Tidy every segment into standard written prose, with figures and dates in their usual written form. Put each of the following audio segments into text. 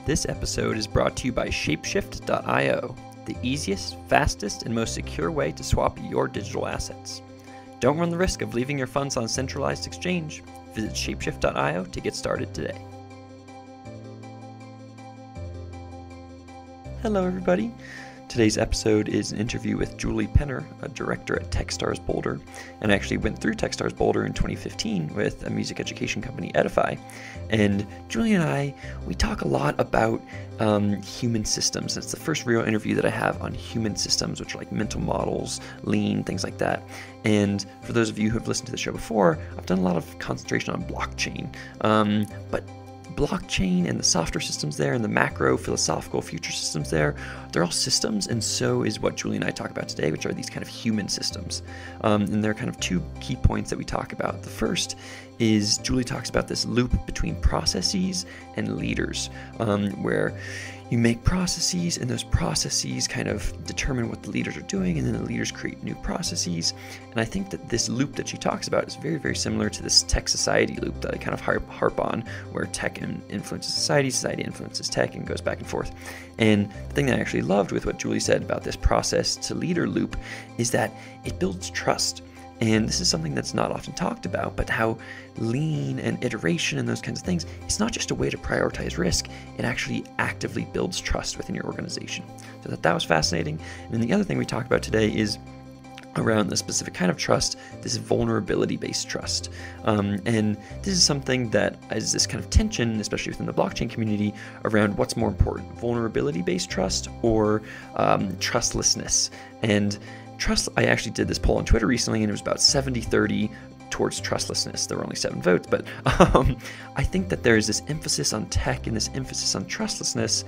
This episode is brought to you by Shapeshift.io, the easiest, fastest, and most secure way to swap your digital assets. Don't run the risk of leaving your funds on a centralized exchange. Visit Shapeshift.io to get started today. Hello, everybody. Today's episode is an interview with Julie Penner, a director at Techstars Boulder, and I actually went through Techstars Boulder in 2015 with a music education company, Edify. And Julie and I, we talk a lot about human systems. It's the first real interview that I have on human systems, which are like mental models, lean, things like that. And for those of you who have listened to the show before, I've done a lot of concentration on blockchain, but blockchain and the software systems there and the macro philosophical future systems there, they're all systems, and so is what Julie and I talk about today, which are these kind of human systems. And there are kind of two key points that we talk about. The first is Julie talks about this loop between processes and leaders, where you make processes, and those processes kind of determine what the leaders are doing, and then the leaders create new processes. And I think that this loop that she talks about is very, very similar to this tech society loop that I kind of harp on, where tech influences society, society influences tech, and goes back and forth. And the thing that I actually loved with what Julie said about this process to leader loop is that it builds trust. And this is something that's not often talked about, but how lean and iteration and those kinds of things, it's not just a way to prioritize risk, it actually actively builds trust within your organization. So that was fascinating. And then the other thing we talk about today is around the specific kind of trust, this vulnerability-based trust. And this is something that is this kind of tension, especially within the blockchain community, around what's more important, vulnerability-based trust or trustlessness. And trust, I actually did this poll on Twitter recently, and it was about 70-30 towards trustlessness. There were only 7 votes, but I think that there is this emphasis on tech and this emphasis on trustlessness.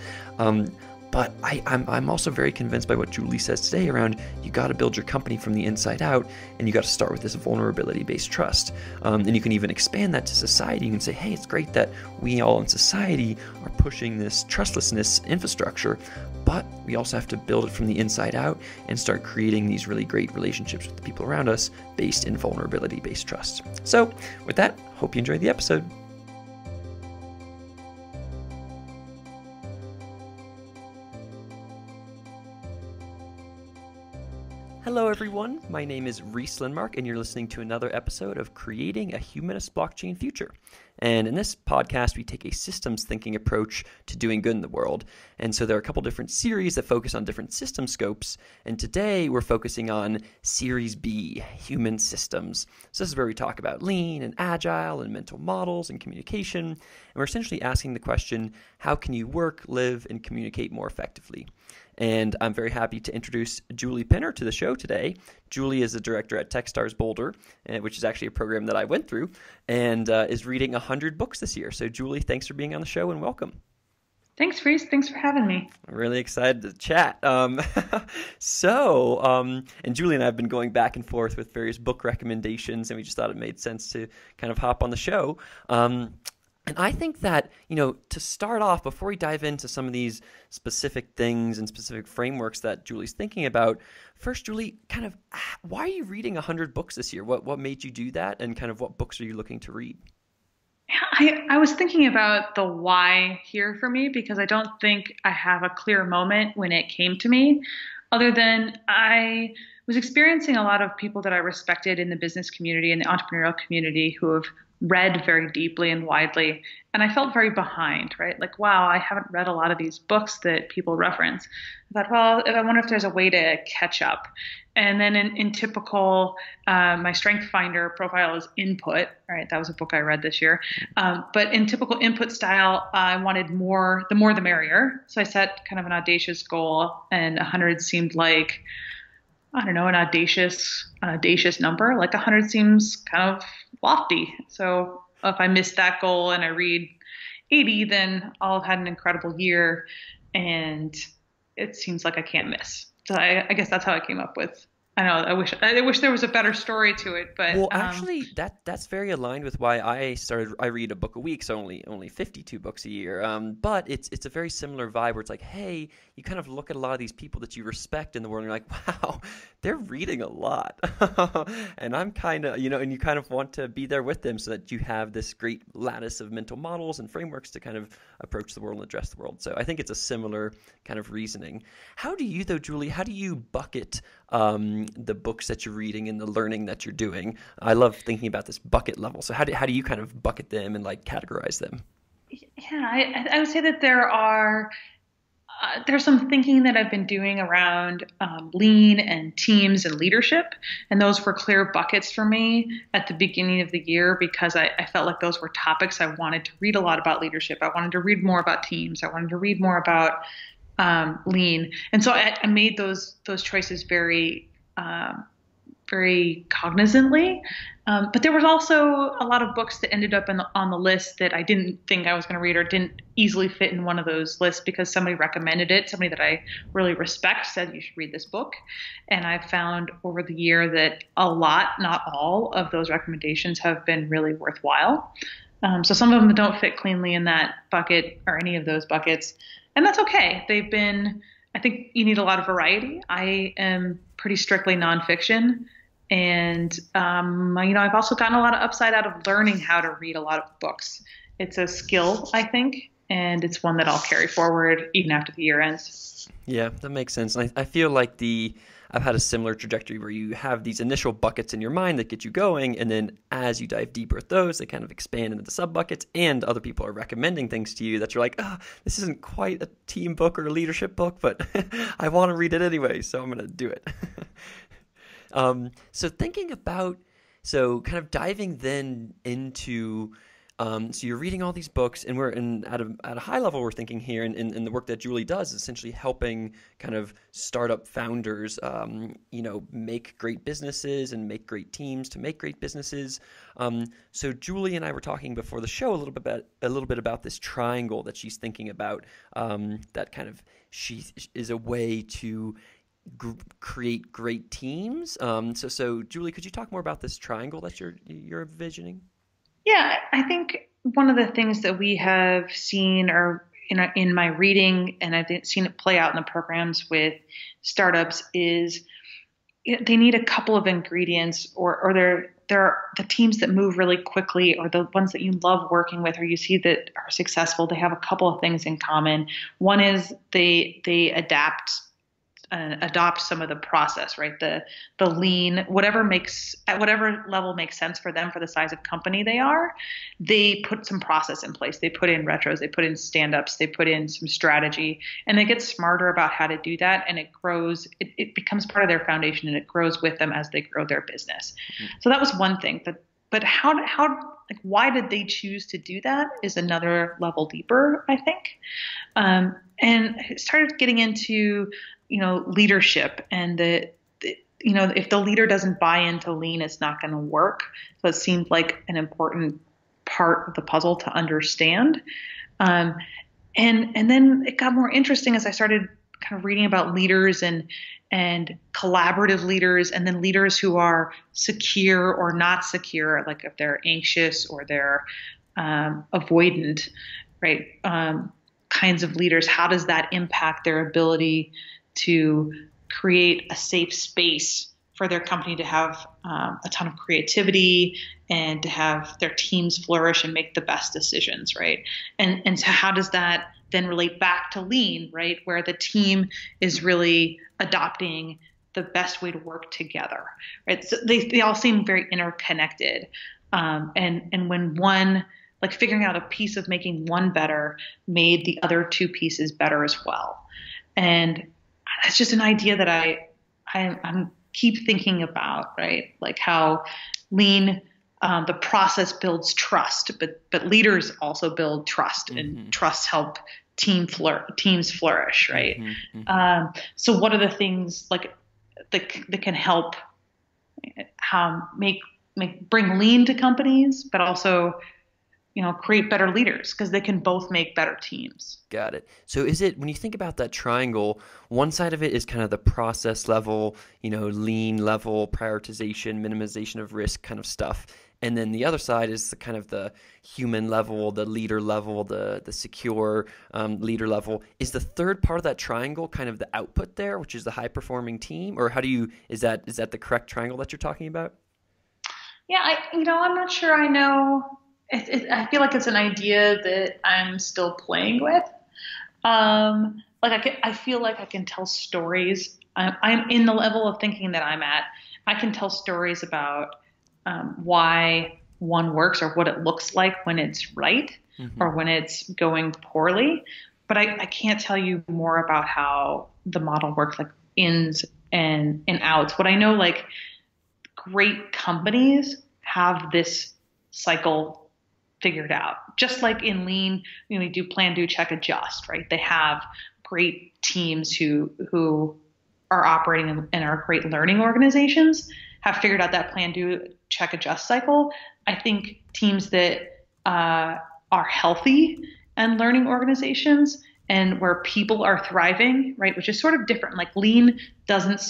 But I'm also very convinced by what Julie says today around you got to build your company from the inside out, and you got to start with this vulnerability-based trust. And you can even expand that to society. You can say, hey, it's great that we all in society are pushing this trustlessness infrastructure, but we also have to build it from the inside out and start creating these really great relationships with the people around us based in vulnerability-based trust. So with that, hope you enjoyed the episode. Hello everyone, my name is Reese Lindmark, and you're listening to another episode of Creating a Humanist Blockchain Future. And in this podcast, we take a systems thinking approach to doing good in the world. And so there are a couple different series that focus on different system scopes. And today we're focusing on Series B, human systems. So this is where we talk about lean and agile and mental models and communication. And we're essentially asking the question, how can you work, live, and communicate more effectively? And I'm very happy to introduce Julie Penner to the show today. Julie is the director at Techstars Boulder, which is actually a program that I went through, and is reading 100 books this year. So Julie, thanks for being on the show, and welcome. Thanks, Reese. Thanks for having me. I'm really excited to chat. And Julie and I have been going back and forth with various book recommendations, and we just thought it made sense to kind of hop on the show. And I think that, to start off, before we dive into some of these specific things and specific frameworks that Julie's thinking about, first, Julie, kind of why are you reading 100 books this year? What made you do that, and kind of what books are you looking to read? I was thinking about the why here for me, because I don't think I have a clear moment when it came to me, other than I was experiencing a lot of people that I respected in the business community and the entrepreneurial community who have read very deeply and widely. And I felt very behind, right? Like, wow, I haven't read a lot of these books that people reference. I thought, well, I wonder if there's a way to catch up. And then in typical, my Strength Finder profile is input, right? That was a book I read this year. But in typical input style, I wanted more, the more the merrier. So I set kind of an audacious goal, and 100 seemed like, I don't know, an audacious number. Like 100 seems kind of lofty. So if I miss that goal and I read 80, then I'll have had an incredible year, and it seems like I can't miss. So I guess that's how I came up with I know. I wish there was a better story to it, but Well, actually, that's very aligned with why I started. I read a book a week, so only 52 books a year. But it's a very similar vibe where it's like, hey, you kind of look at a lot of these people that you respect in the world, and you're like, wow, they're reading a lot, and I'm kind of, and you kind of want to be there with them so that you have this great lattice of mental models and frameworks to kind of approach the world and address the world. So I think it's a similar kind of reasoning. How do you, though, Julie? How do you bucket the books that you're reading and the learning that you're doing? I love thinking about this bucket level. So how do you kind of bucket them and like categorize them? yeah, I would say that there's some thinking that I've been doing around lean and teams and leadership, and those were clear buckets for me at the beginning of the year because I felt like those were topics I wanted to read a lot about leadership. I wanted to read more about teams. I wanted to read more about lean, and so I made those choices very cognizantly. But there was also a lot of books that ended up on the list that I didn't think I was going to read or didn't easily fit in one of those lists because somebody recommended it. Somebody that I really respect said you should read this book. And I've found over the year that a lot, not all of those recommendations have been really worthwhile. So some of them don't fit cleanly in that bucket or any of those buckets. And that's okay. I think you need a lot of variety. I am pretty strictly nonfiction. And, I've also gotten a lot of upside out of learning how to read a lot of books. It's a skill, I think, and it's one that I'll carry forward even after the year ends. Yeah, that makes sense. And I feel like I've had a similar trajectory where you have these initial buckets in your mind that get you going. And then as you dive deeper at those, they kind of expand into the sub buckets and other people are recommending things to you that you're like, oh, this isn't quite a team book or a leadership book, but I want to read it anyway. So I'm going to do it. So kind of diving then into, so you're reading all these books and at a high level, we're thinking here in the work that Julie does, essentially helping kind of startup founders, make great businesses and make great teams to make great businesses. So Julie and I were talking before the show a little bit about this triangle that she's thinking about, that kind of she is a way to create great teams. So Julie, could you talk more about this triangle that you're envisioning? Yeah, I think one of the things that we have seen or in my reading, and I've seen it play out in the programs with startups, is they need a couple of ingredients, or they're the teams that move really quickly, or the ones that you love working with, or you see that are successful. They have a couple of things in common. One is they adopt some of the process, right? The lean, at whatever level makes sense for them for the size of company they are, they put some process in place. They put in retros, they put in stand-ups, they put in some strategy, and they get smarter about how to do that. And it grows, it becomes part of their foundation and it grows with them as they grow their business. Mm-hmm. So that was one thing. But why did they choose to do that is another level deeper, I think. And it started getting into leadership and if the leader doesn't buy into lean, it's not going to work. So it seemed like an important part of the puzzle to understand. And then it got more interesting as I started kind of reading about leaders and collaborative leaders, and then leaders who are secure or not secure, like if they're anxious or they're avoidant, right? Kinds of leaders. How does that impact their ability to create a safe space for their company to have a ton of creativity and to have their teams flourish and make the best decisions, right? And so how does that then relate back to lean, right? Where the team is really adopting the best way to work together, right? So they all seem very interconnected. And when one, like figuring out a piece of making one better made the other two pieces better as well. And that's just an idea that I keep thinking about, right? Like how lean, the process builds trust, but leaders also build trust, mm-hmm. and trust help teams flourish, right? Mm-hmm. So what are the things like that can help bring lean to companies, but also create better leaders because they can both make better teams. Got it. So is it, when you think about that triangle, one side of it is kind of the process level, lean level, prioritization, minimization of risk kind of stuff. And then the other side is the kind of the human level, the leader level, the secure leader level. Is the third part of that triangle kind of the output there, which is the high performing team? Or is that the correct triangle that you're talking about? Yeah, I'm not sure I know. I feel like it's an idea that I'm still playing with. I feel like I can tell stories. I'm in the level of thinking that I'm at. I can tell stories about why one works or what it looks like when it's right or when it's going poorly. But I can't tell you more about how the model works, like ins and outs. What I know, like great companies have this cycle figured out. Just like in lean, we do plan, do, check, adjust, right? They have great teams who are operating and are great learning organizations have figured out that plan, do, check, adjust cycle. I think teams that are healthy and learning organizations and where people are thriving, right, which is sort of different. Like lean doesn't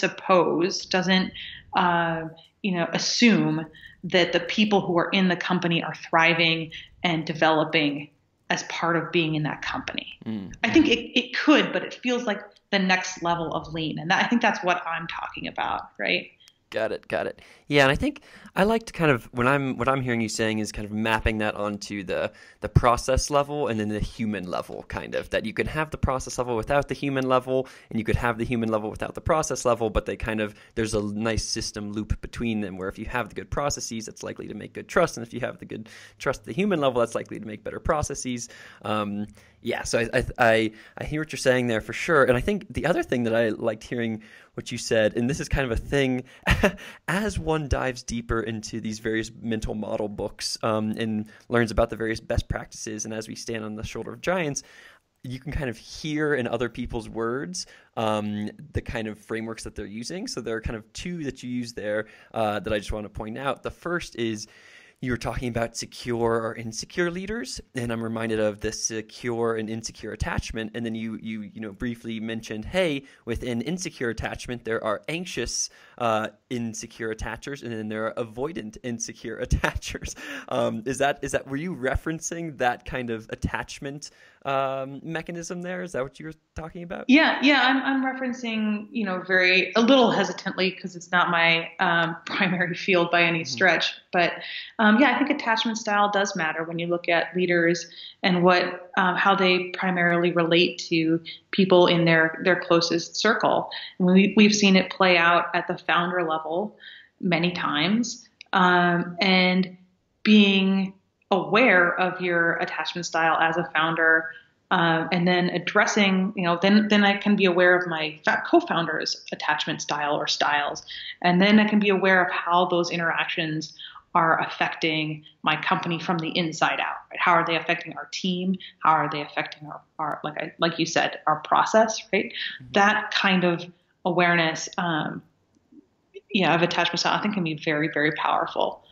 assume that the people who are in the company are thriving and developing as part of being in that company. I think it could, but it feels like the next level of lean. And I think that's what I'm talking about, right? Got it. Yeah, and I think I like to kind of, what I'm hearing you saying is kind of mapping that onto the process level and then the human level, kind of, that you can have the process level without the human level, and you could have the human level without the process level, but there's a nice system loop between them where if you have the good processes, that's likely to make good trust, and if you have the good trust at the human level, that's likely to make better processes. Yeah, so I hear what you're saying there for sure. And I think the other thing that I liked hearing what you said, and this is kind of a thing, as one dives deeper into these various mental model books and learns about the various best practices, and as we stand on the shoulder of giants, you can kind of hear in other people's words the kind of frameworks that they're using. So there are kind of two that you use there that I just want to point out. The first is, you were talking about secure or insecure leaders, and I'm reminded of the secure and insecure attachment. And then you briefly mentioned, hey, within insecure attachment, there are anxious insecure attachers, and then there are avoidant insecure attachers. Is that were you referencing that kind of attachment mechanism there? Is that what you were talking about? Yeah. I'm referencing, a little hesitantly because it's not my primary field by any stretch. But I think attachment style does matter when you look at leaders and how they primarily relate to people in their closest circle. And we've seen it play out at the founder level many times, and being aware of your attachment style as a founder, and then addressing, then I can be aware of my co-founders' attachment style or styles. And then I can be aware of how those interactions are affecting my company from the inside out, right? How are they affecting our team? How are they affecting our like you said, our process, right? That kind of awareness, of attachment style, I think can be very, very powerful.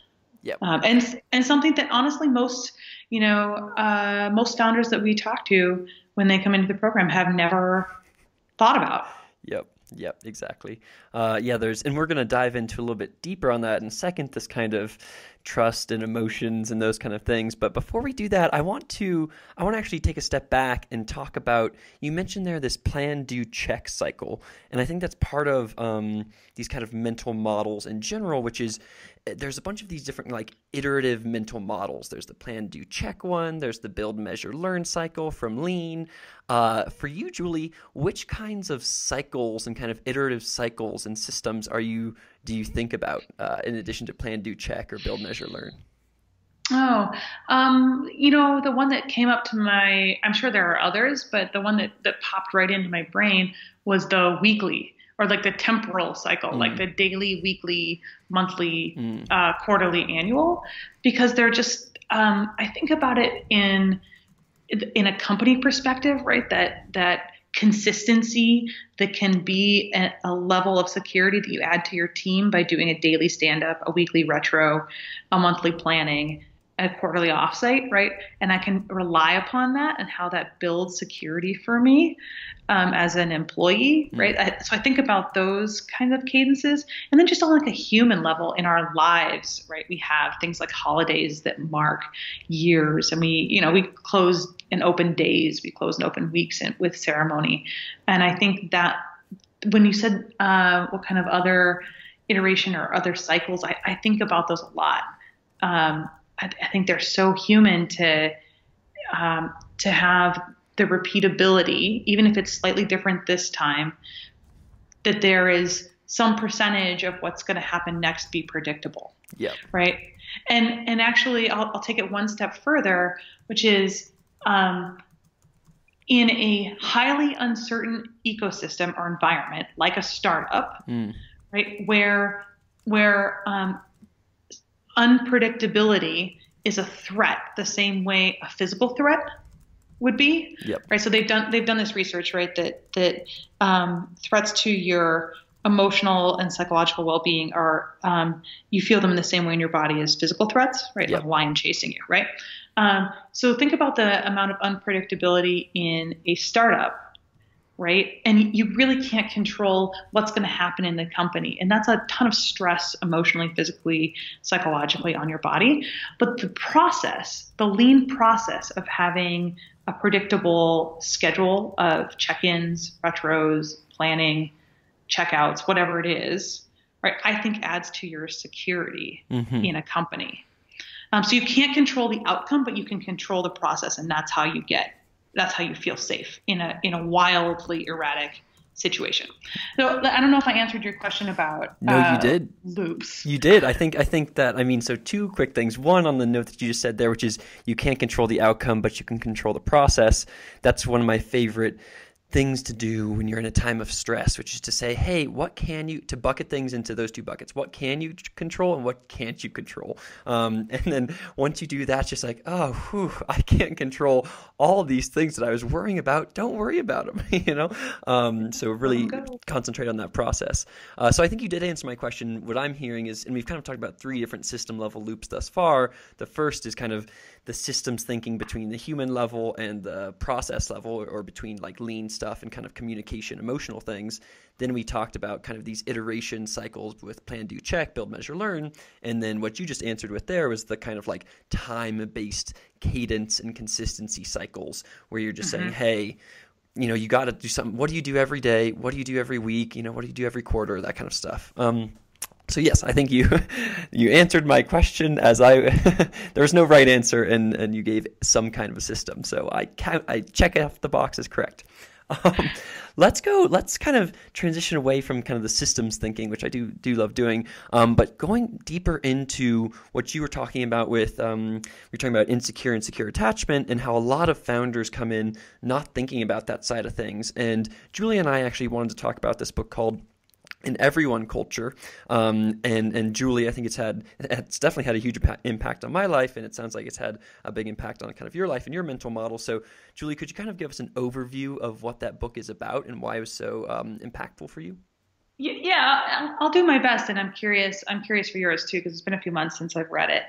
Yep. And something that honestly most founders that we talk to when they come into the program have never thought about. Yep, exactly. And we're going to dive into a little bit deeper on that in a second, this kind of trust and emotions and those kind of things. But before we do that, I want to actually take a step back and talk about, you mentioned there this plan, do, check cycle. And I think that's part of these kind of mental models in general, which is there's a bunch of these different like iterative mental models. There's the plan, do, check one. There's the build, measure, learn cycle from Lean. For you, Julie, which kinds of cycles and kind of iterative cycles and systems do you think about in addition to plan, do, check, or build, measure, learn? The one that came up to I'm sure there are others, but the one that popped right into my brain was the weekly, or like the temporal cycle, like the daily, weekly, monthly, quarterly, annual, because they're just, I think about it in a company perspective, right? That consistency that can be a level of security that you add to your team by doing a daily stand-up, a weekly retro, a monthly planning, a quarterly offsite, right? And I can rely upon that and how that builds security for me as an employee, right? So I think about those kind of cadences. And then just on like a human level in our lives, right? We have things like holidays that mark years, and we close and open days, we close and open weeks with ceremony. And I think that when you said what kind of other iteration or other cycles, I think about those a lot. I think they're so human to have the repeatability, even if it's slightly different this time, that there is some percentage of what's going to happen next be predictable. Yeah. Right. And actually, I'll take it one step further, which is in a highly uncertain ecosystem or environment, like a startup, right, where unpredictability is a threat the same way a physical threat would be. Yep. Right. So they've done this research, right, that threats to your emotional and psychological well-being are you feel them in the same way in your body as physical threats, right? Yep. Like a lion chasing you, right? So think about the amount of unpredictability in a startup, right? And you really can't control what's going to happen in the company. And that's a ton of stress emotionally, physically, psychologically on your body. But the lean process of having a predictable schedule of check-ins, retros, planning, checkouts, whatever it is, right, I think adds to your security in a company. So you can't control the outcome, but you can control the process, and that's how you feel safe in a wildly erratic situation. So I don't know if I answered your question about No, you did. loops. You did. I think that, so two quick things. One, on the note that you just said there, which is you can't control the outcome, but you can control the process. That's one of my favorite things to do when you're in a time of stress, which is to say, hey, to bucket things into those two buckets. What can you control and what can't you control? And then once you do that, it's just like, I can't control all of these things that I was worrying about. Don't worry about them, so really concentrate on that process. So I think you did answer my question. What I'm hearing is, and we've kind of talked about 3 different system level loops thus far. The first is kind of the systems thinking between the human level and the process level, or between like lean stuff and kind of communication, emotional things. Then we talked about kind of these iteration cycles with plan, do, check, build, measure, learn. And then what you just answered with there was the kind of like time-based cadence and consistency cycles, where you're just saying, hey, you got to do something. What do you do every day? What do you do every week? What do you do every quarter? That kind of stuff. So yes, I think you answered my question as there was no right answer, and you gave some kind of a system. So I check off the box as correct. Let's kind of transition away from kind of the systems thinking, which I do love doing, but going deeper into what you were talking about with, you're talking about insecure and secure attachment, and how a lot of founders come in not thinking about that side of things. And Julie and I actually wanted to talk about this book called In Everyone Culture, and Julie, I think it's definitely had a huge impact on my life, and it sounds like it's had a big impact on kind of your life and your mental model. So Julie, could you kind of give us an overview of what that book is about and why it was so impactful for you? Yeah, I'll do my best, and I'm curious for yours too, because it's been a few months since I've read it.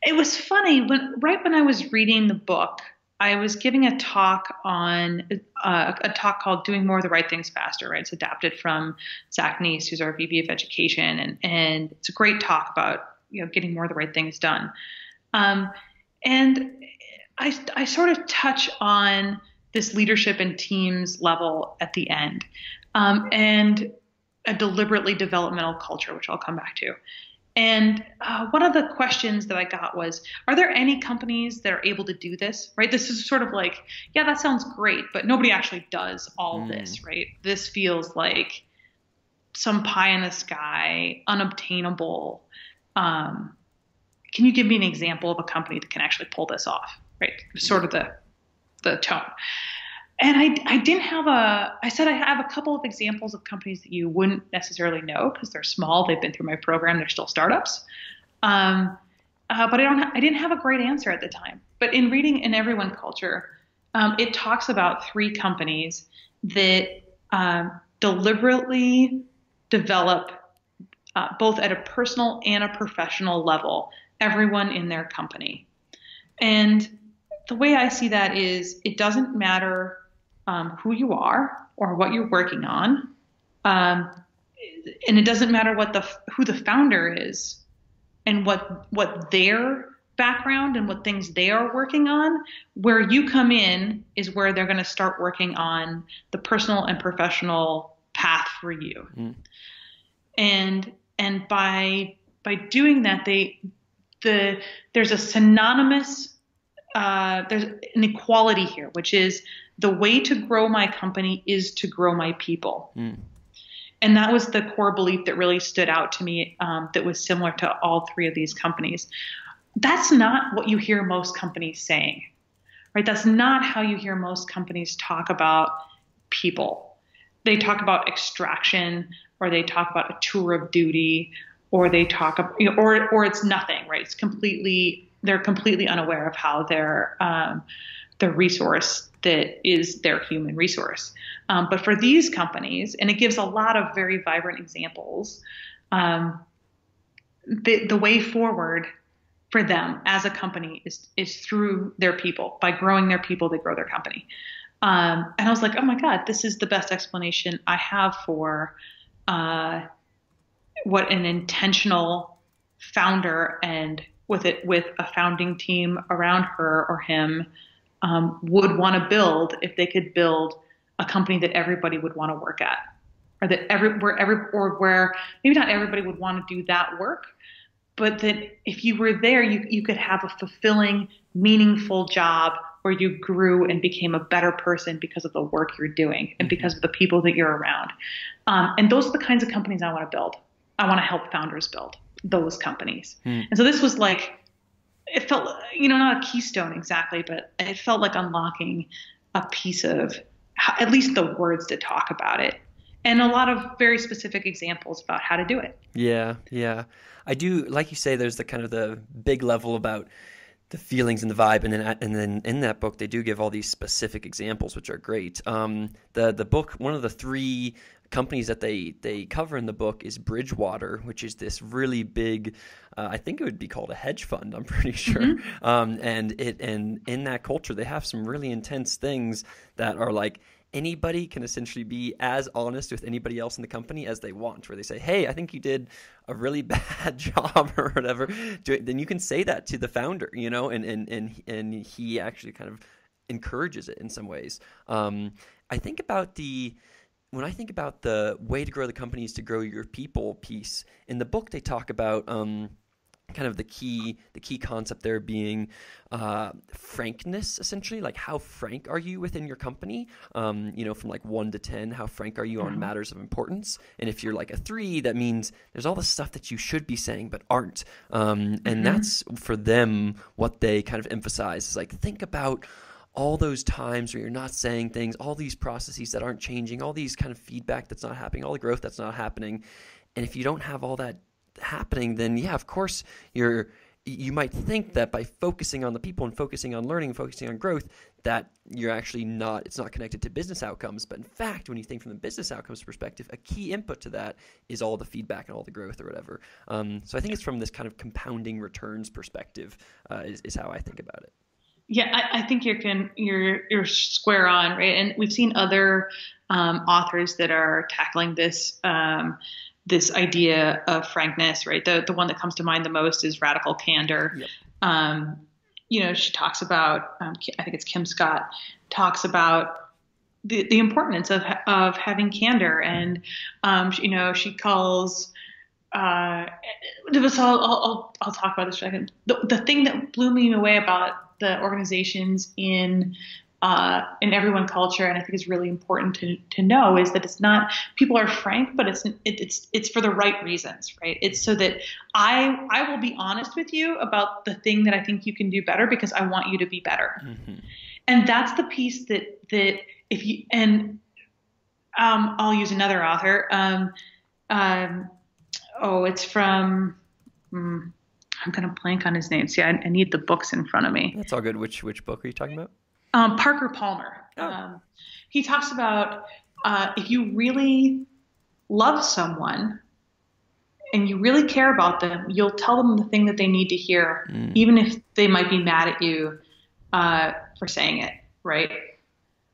It was funny right when I was reading the book, I was giving a talk on a talk called "Doing More of the Right Things Faster." Right, it's adapted from Zach Neese, who's our VP of Education, and it's a great talk about getting more of the right things done. And I sort of touch on this leadership and teams level at the end, and a deliberately developmental culture, which I'll come back to. And one of the questions that I got was, are there any companies that are able to do this, right? This is sort of like, yeah, that sounds great, but nobody actually does all this, right? This feels like some pie in the sky, unobtainable. Can you give me an example of a company that can actually pull this off, right? Sort of the tone. And I said I have a couple of examples of companies that you wouldn't necessarily know because they're small. They've been through my program. They're still startups. But I didn't have a great answer at the time. But in reading In Everyone Culture, it talks about 3 companies that deliberately develop both at a personal and a professional level everyone in their company. And the way I see that is it doesn't matter who you are or what you're working on. And it doesn't matter who the founder is and what their background and what things they are working on. Where you come in is where they're going to start working on the personal and professional path for you. And by doing that, there's a synonymous there's an equality here, which is the way to grow my company is to grow my people. And that was the core belief that really stood out to me, that was similar to all three of these companies. That's not what you hear most companies saying, right? That's not how you hear most companies talk about people. They talk about extraction, or they talk about a tour of duty, or they talk about, or it's nothing, right? They're completely unaware of how the resource that is their human resource. But for these companies, and it gives a lot of very vibrant examples, the way forward for them as a company is through their people. By growing their people, they grow their company. And I was like, oh my God, this is the best explanation I have for what an intentional founder, and with a founding team around her or him, would want to build if they could build a company that everybody would want to work at, or that where maybe not everybody would want to do that work, but that if you were there, you could have a fulfilling, meaningful job where you grew and became a better person because of the work you're doing and because of the people that you're around. And those are the kinds of companies I want to build. I want to help founders build those companies. And so this was like, it felt, not a keystone exactly, but it felt like unlocking a piece of at least the words to talk about it, and a lot of very specific examples about how to do it. Yeah. I do, like you say, there's the kind of the big level about the feelings and the vibe, and then in that book they do give all these specific examples, which are great. The book, one of the three companies that they cover in the book is Bridgewater, which is this really big, I think it would be called a hedge fund, I'm pretty sure. And in that culture, they have some really intense things that are like, anybody can essentially be as honest with anybody else in the company as they want, where they say, hey, I think you did a really bad job or whatever. Then you can say that to the founder, and he actually kind of encourages it in some ways. When I think about the way to grow the company is to grow your people piece, in the book they talk about kind of the key concept there being frankness, essentially, like how frank are you within your company, from like 1 to 10, how frank are you on matters of importance? And if you're like a 3, that means there's all the stuff that you should be saying but aren't. And that's for them what they kind of emphasize is like, think about all those times where you're not saying things, all these processes that aren't changing, all these kind of feedback that's not happening, all the growth that's not happening. And if you don't have all that happening, then yeah, of course you might think that by focusing on the people and focusing on learning and focusing on growth, that you're actually it's not connected to business outcomes. But in fact, when you think from the business outcomes perspective, a key input to that is all the feedback and all the growth or whatever. So I think it's from this kind of compounding returns perspective is how I think about it. Yeah, I think you're square on, right? And we've seen other authors that are tackling this this idea of frankness, right? The one that comes to mind the most is radical candor. Yep. She talks about, I think it's Kim Scott, talks about the importance of having candor, and she calls. I'll talk about this for a second. The thing that blew me away about the organizations in everyone culture, and I think is really important to know, is that it's not, people are frank, but it's for the right reasons, right? It's so that I will be honest with you about the thing that I think you can do better because I want you to be better. And that's the piece that if you, and I'll use another author. It's from, I'm going to blank on his name. See, I need the books in front of me. That's all good. Which book are you talking about? Parker Palmer. Oh. He talks about if you really love someone and you really care about them, you'll tell them the thing that they need to hear, Mm. even if they might be mad at you for saying it, right?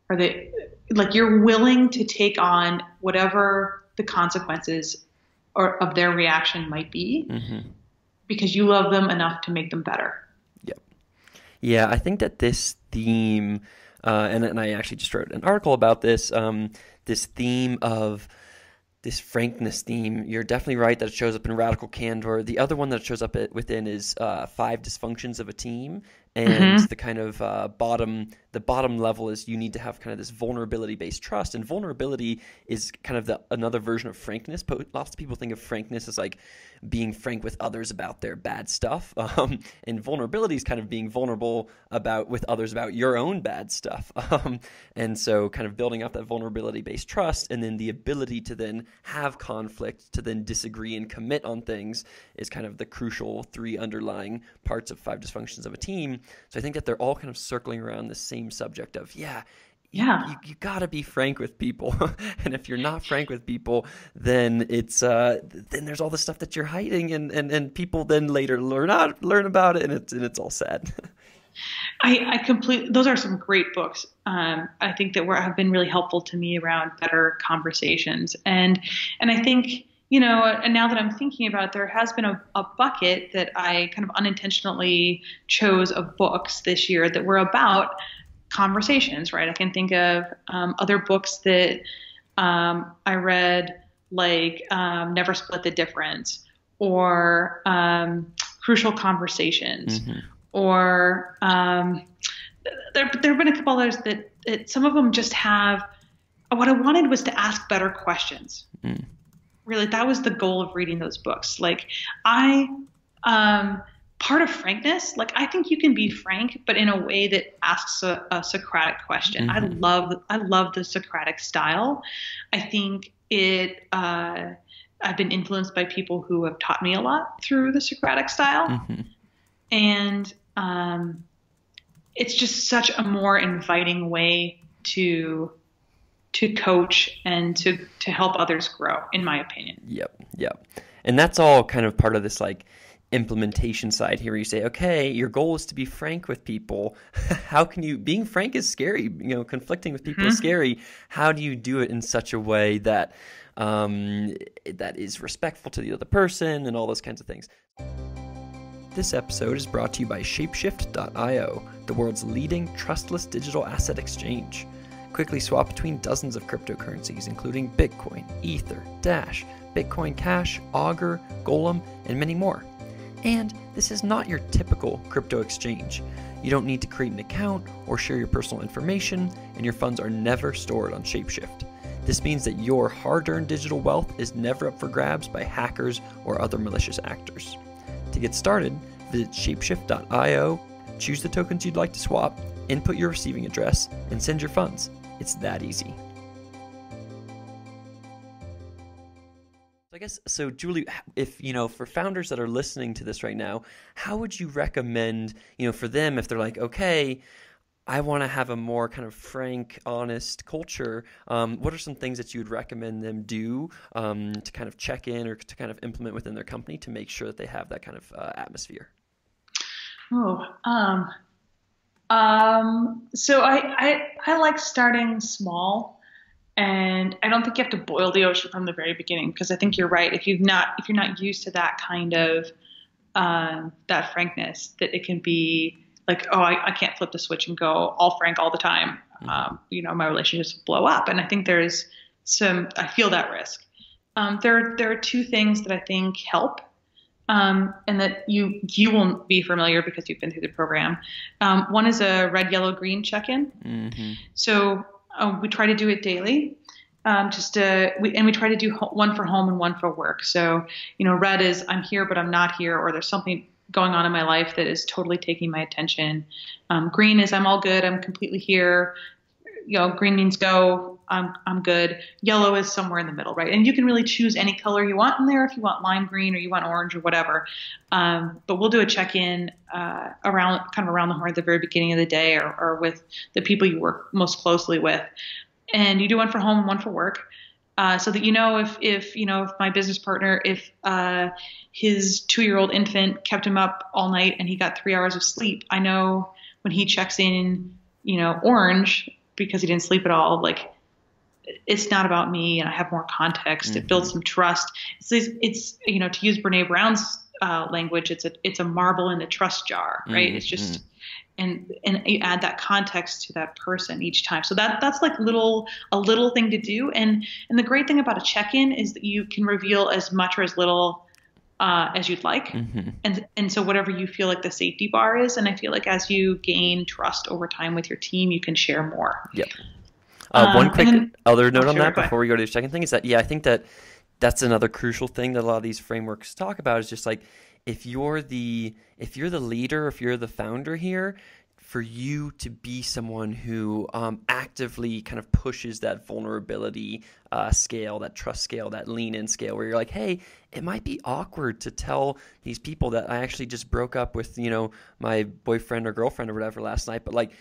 Or they, like, you're willing to take on whatever the consequences or of their reaction might be, because you love them enough to make them better. Yep. Yeah, I think that this theme, and I actually just wrote an article about this, this theme of this frankness theme. You're definitely right that it shows up in radical candor. The other one that it shows up within is 5 dysfunctions of a team. And the kind of the bottom level is you need to have kind of this vulnerability-based trust. And vulnerability is kind of another version of frankness. But lots of people think of frankness as like being frank with others about their bad stuff. And vulnerability is kind of being vulnerable with others about your own bad stuff. And so kind of building up that vulnerability-based trust, and then the ability to then have conflict, to then disagree and commit on things, is kind of the crucial 3 underlying parts of 5 dysfunctions of a team. So I think that they're all kind of circling around the same subject of, you got to be frank with people. And if you're not frank with people, then it's then there's all the stuff that you're hiding, and people then later learn about it, and it's all sad. I completely, those are some great books. I think that have been really helpful to me around better conversations. And I think, and now that I'm thinking about it, there has been a bucket that I kind of unintentionally chose of books this year that were about conversations, right? I can think of other books that I read, like Never Split the Difference, or Crucial Conversations, or there have been a couple others that some of them just have, what I wanted was to ask better questions. Really, that was the goal of reading those books. Like, part of frankness, like, I think you can be frank, but in a way that asks a Socratic question. I love the Socratic style. I think I've been influenced by people who have taught me a lot through the Socratic style. And it's just such a more inviting way to coach and to help others grow, in my opinion. Yep. And that's all kind of part of this, like, implementation side here, where you say, okay, your goal is to be frank with people. How can you, being frank is scary, conflicting with people is scary. How do you do it in such a way that that is respectful to the other person, and all those kinds of things? This episode is brought to you by Shapeshift.io, the world's leading trustless digital asset exchange. Quickly swap between dozens of cryptocurrencies, including Bitcoin, Ether, Dash, Bitcoin Cash, Augur, Golem, and many more. And this is not your typical crypto exchange. You don't need to create an account or share your personal information, and your funds are never stored on Shapeshift. This means that your hard-earned digital wealth is never up for grabs by hackers or other malicious actors. To get started, visit Shapeshift.io, choose the tokens you'd like to swap, input your receiving address, and send your funds. It's that easy. I guess, so Julie, if, for founders that are listening to this right now, how would you recommend, for them, if they're like, okay, I want to have a more kind of frank, honest culture, what are some things that you would recommend them do to kind of check in or to kind of implement within their company to make sure that they have that kind of atmosphere? So I like starting small. And I don't think you have to boil the ocean from the very beginning, because I think you're right. If you're not used to that kind of that frankness, that it can be like, oh, I can't flip the switch and go all frank all the time. My relationships blow up. And I think I feel that risk. There are 2 things that I think help, and that you won't be familiar because you've been through the program. One is a red, yellow, green check-in. So we try to do it daily. We try to do one for home and one for work. So, red is I'm here, but I'm not here, or there's something going on in my life that is totally taking my attention. Green is I'm all good. I'm completely here. Green means go. I'm good. Yellow is somewhere in the middle, right? And you can really choose any color you want in there, if you want lime green or you want orange or whatever. But we'll do a check-in around the horn at the very beginning of the day, or with the people you work most closely with. And you do one for home and one for work. so that if my business partner, if his 2-year-old infant kept him up all night and he got 3 hours of sleep, I know when he checks in, orange because he didn't sleep at all, like it's not about me and I have more context. It builds some trust. It's to use Brene Brown's language, it's a marble in the trust jar, right? It's just and you add that context to that person each time. So that's like a little thing to do. And the great thing about a check-in is that you can reveal as much or as little as you'd like. And so whatever you feel like the safety bar is, and I feel like as you gain trust over time with your team, you can share more. Yep. One quick other note on that before we go to the second thing is that, I think that's another crucial thing that a lot of these frameworks talk about is just like, if you're the leader, if you're the founder here, for you to be someone who actively kind of pushes that vulnerability scale, that trust scale, that lean in scale, where you're like, hey, it might be awkward to tell these people that I actually just broke up with, my boyfriend or girlfriend or whatever last night, but like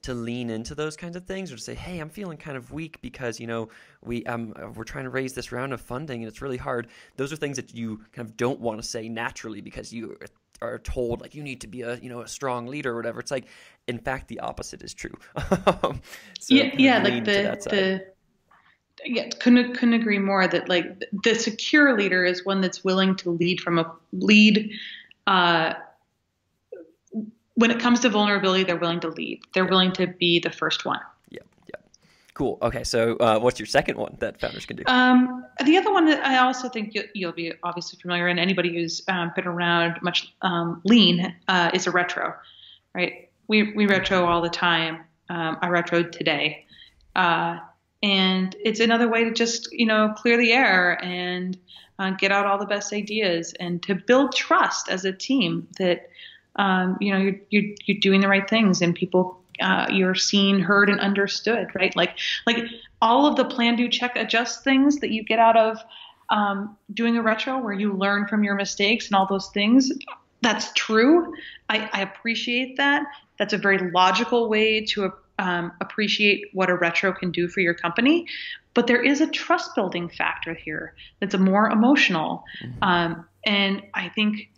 to lean into those kinds of things, or to say, hey, I'm feeling kind of weak because, we're trying to raise this round of funding and it's really hard. Those are things that you kind of don't want to say naturally because you are told like you need to be a strong leader or whatever. It's like, in fact, the opposite is true. Couldn't agree more that like the secure leader is one that's willing to lead when it comes to vulnerability, they're willing to lead. They're willing to be the first one. Yeah. Cool. Okay. So what's your second one that founders can do? The other one that I also think you'll be obviously familiar, and anybody who's been around much lean is a retro, right? We retro all the time. I retroed today. And it's another way to just, clear the air and get out all the best ideas and to build trust as a team that you're doing the right things and people, you're seen, heard, and understood, right? Like all of the plan, do, check, adjust things that you get out of doing a retro where you learn from your mistakes and all those things. That's true. I appreciate that. That's a very logical way to appreciate what a retro can do for your company. But there is a trust building factor here that's a more emotional. And I think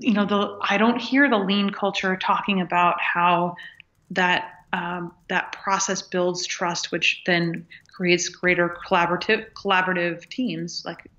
I don't hear the lean culture talking about how that process builds trust, which then creates greater collaborative teams, like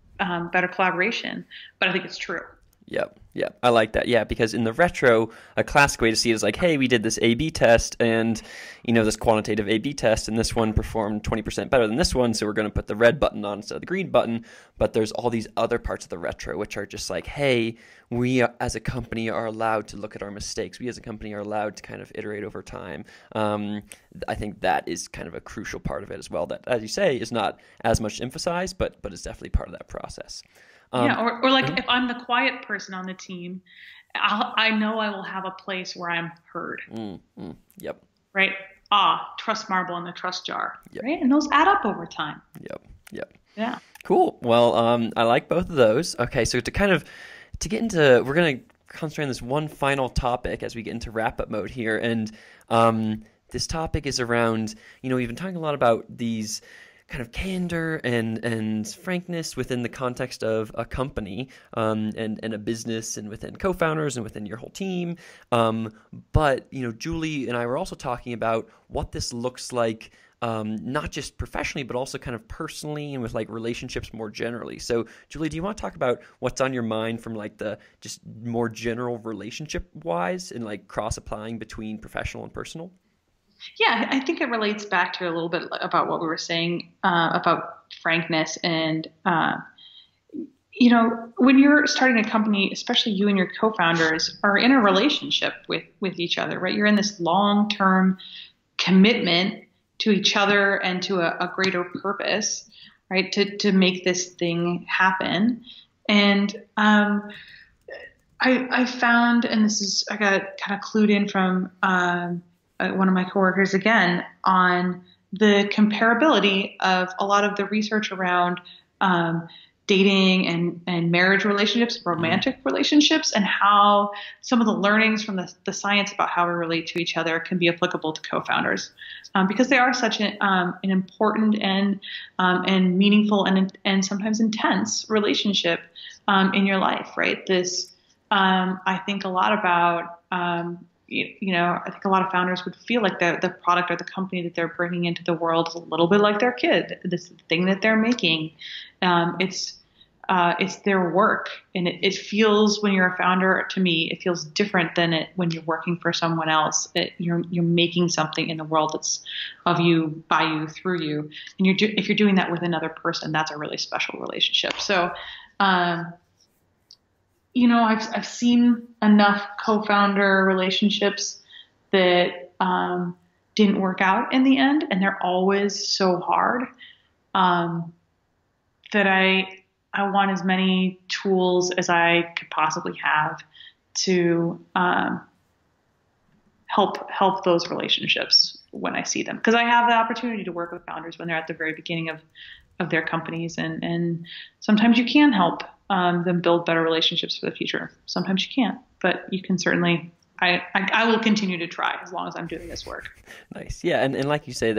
better collaboration. But I think it's true. Yep. I like that. Yeah, because in the retro, a classic way to see it is like, hey, we did this A/B test and, this quantitative A/B test, and this one performed 20% better than this one, so we're going to put the red button on instead of the green button. But there's all these other parts of the retro, which are just like, hey, we as a company are allowed to look at our mistakes. We as a company are allowed to kind of iterate over time. I think that is kind of a crucial part of it as well, that, as you say, is not as much emphasized, but is definitely part of that process. Or like if I'm the quiet person on the team, I know I will have a place where I'm heard. Yep. Right. Trust marble in the trust jar. Yep. Right. And those add up over time. Yep. Yeah. Cool. Well, I like both of those. Okay. So to get into, we're going to concentrate on this one final topic as we get into wrap up mode here. And this topic is around, we've been talking a lot about these kind of candor and frankness within the context of a company and a business and within co-founders and within your whole team. But, Julie and I were also talking about what this looks like, not just professionally, but also kind of personally and with like relationships more generally. So Julie, do you want to talk about what's on your mind from like the just more general relationship wise and like cross applying between professional and personal? Yeah, I think it relates back to a little bit about what we were saying about frankness. And, when you're starting a company, especially you and your co-founders are in a relationship with each other, right? You're in this long-term commitment to each other and to a greater purpose, right? To make this thing happen. And I found, and I got kind of clued in from one of my coworkers again on the comparability of a lot of the research around dating and marriage relationships, romantic relationships, and how some of the learnings from the science about how we relate to each other can be applicable to co-founders, because they are such an important and meaningful and sometimes intense relationship in your life, right? This I think a lot about. I think a lot of founders would feel like the product or the company that they're bringing into the world is a little bit like their kid. This thing that they're making, it's their work, and it feels, when you're a founder, to me, it feels different than when you're working for someone else. You're making something in the world that's of you, by you, through you, and if you're doing that with another person, that's a really special relationship. So. I've seen enough co-founder relationships that didn't work out in the end, and they're always so hard that I want as many tools as I could possibly have to help those relationships when I see them, because I have the opportunity to work with founders when they're at the very beginning of their companies, and sometimes you can help them build better relationships for the future. Sometimes you can't, but you can certainly. I will continue to try as long as I'm doing this work. Nice, yeah, and like you say,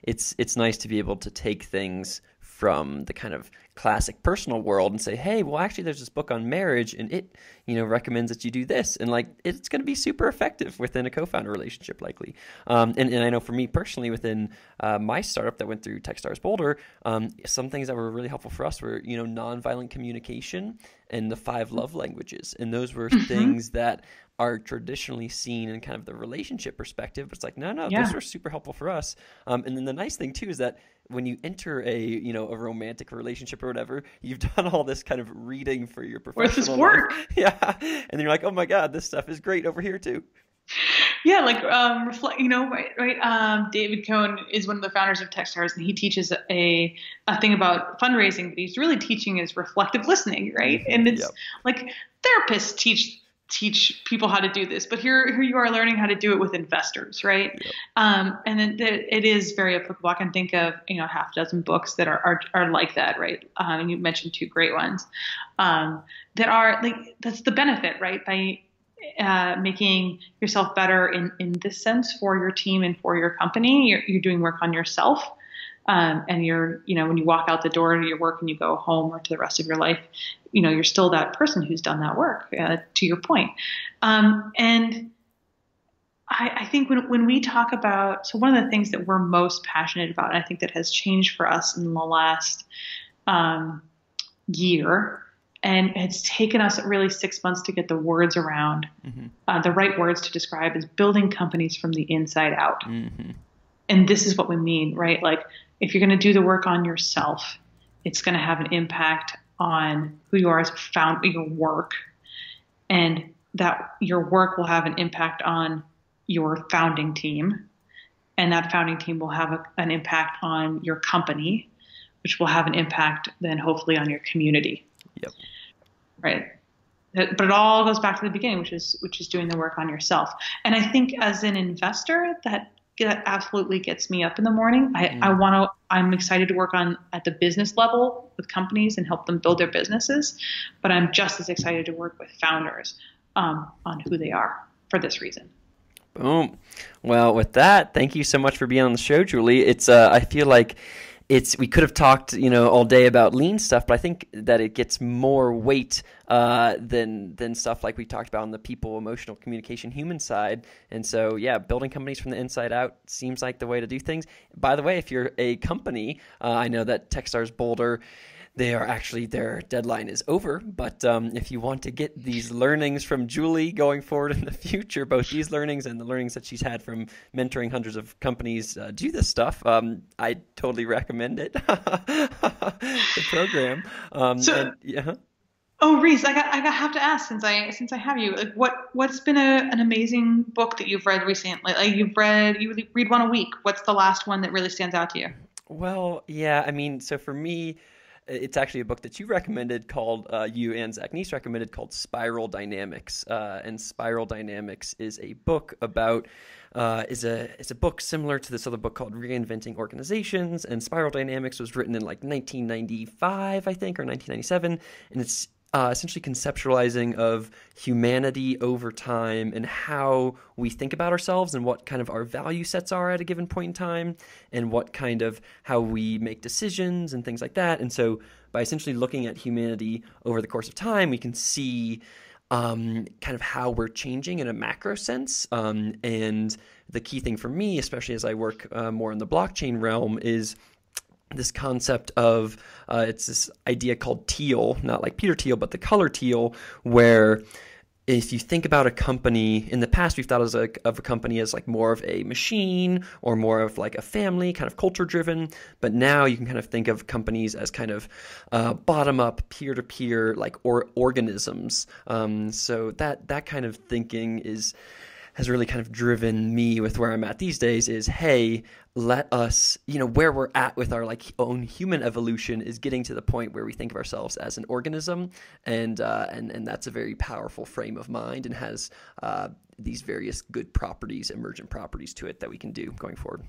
it's nice to be able to take things from the kind of classic personal world and say, hey, well, actually, there's this book on marriage, and it recommends that you do this, and like it's going to be super effective within a co-founder relationship, likely. And I know for me personally, within my startup that went through Techstars Boulder, some things that were really helpful for us were nonviolent communication and the 5 love languages, and those were things that are traditionally seen in kind of the relationship perspective, but it's like, no, those were super helpful for us. And then the nice thing too is that when you enter a romantic relationship or whatever, you've done all this kind of reading for your professional life. Yeah. And then you're like, oh my God, this stuff is great over here too. Yeah, like right. David Cohn is one of the founders of Techstars, and he teaches a thing about fundraising, but he's really teaching is reflective listening, right? And it's like therapists teach people how to do this, but here you are learning how to do it with investors, right? Yep. And then it is very applicable. I can think of half a dozen books that are like that, right? And you mentioned 2 great ones that are like, that's the benefit, right? By making yourself better in this sense for your team and for your company, you're doing work on yourself. And you're, when you walk out the door to your work and you go home or to the rest of your life, you're still that person who's done that work, to your point. And I think when we talk about, so one of the things that we're most passionate about, and I think that has changed for us in the last year, and it's taken us really 6 months to get the words around, the right words to describe, is building companies from the inside out. Mm-hmm. And this is what we mean, right? Like, if you're going to do the work on yourself, it's going to have an impact on who you are as your work, and that your work will have an impact on your founding team, and that founding team will have an impact on your company, which will have an impact then hopefully on your community. Yep. Right. But it all goes back to the beginning, which is doing the work on yourself. And I think as an investor, that absolutely gets me up in the morning. I'm excited to work at the business level with companies and help them build their businesses, but I'm just as excited to work with founders on who they are for this reason. Boom. Well, with that, thank you so much for being on the show, Julie. It's I feel like we could have talked, all day about lean stuff, but I think that it gets more weight than stuff like we talked about on the people, emotional communication, human side. And so, yeah, building companies from the inside out seems like the way to do things. By the way, if you're a company, I know that Techstars Boulder, their deadline is over, but if you want to get these learnings from Julie going forward in the future, both these learnings and the learnings that she's had from mentoring hundreds of companies do this stuff, I totally recommend it, the program. Oh, Reese, I have to ask, since I have you, like, what's been an amazing book that you've read recently? Like, you read one a week. What's the last one that really stands out to you? Well, yeah, I mean, so for me, it's actually a book that you recommended called, you and Zach Neese recommended, called Spiral Dynamics. And Spiral Dynamics is a book about, is a book similar to this other book called Reinventing Organizations. And Spiral Dynamics was written in like 1995, I think, or 1997. And it's essentially conceptualizing of humanity over time and how we think about ourselves and what kind of our value sets are at a given point in time and what kind of how we make decisions and things like that. And so by essentially looking at humanity over the course of time, we can see kind of how we're changing in a macro sense. And the key thing for me, especially as I work more in the blockchain realm, is this concept of, it's this idea called teal, not like Peter Thiel, but the color teal, where if you think about a company, in the past we've thought of a company as like more of a machine or more of like a family, kind of culture driven, but now you can kind of think of companies as kind of bottom up, peer to peer, like organisms. So that kind of thinking has really kind of driven me with where I'm at these days is, hey, let us, where we're at with our like own human evolution is getting to the point where we think of ourselves as an organism. And that's a very powerful frame of mind and has these various good properties, emergent properties to it that we can do going forward.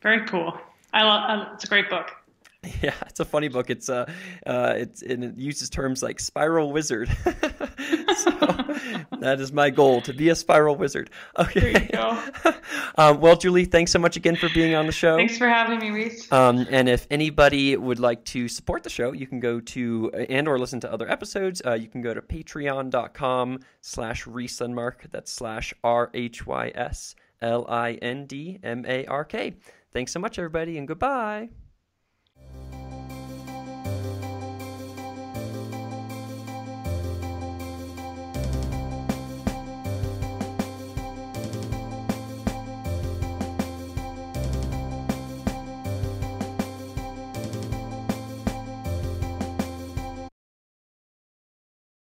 Very cool. It's a great book. Yeah, it's a funny book. And it uses terms like spiral wizard. So that is my goal, to be a spiral wizard. Okay. There you go. Well, Julie, thanks so much again for being on the show. Thanks for having me, Reese. And if anybody would like to support the show, you can go to, and or listen to other episodes, you can go to patreon.com/ReeseLindmark. That's /RHYSLINDMARK. Thanks so much, everybody, and goodbye.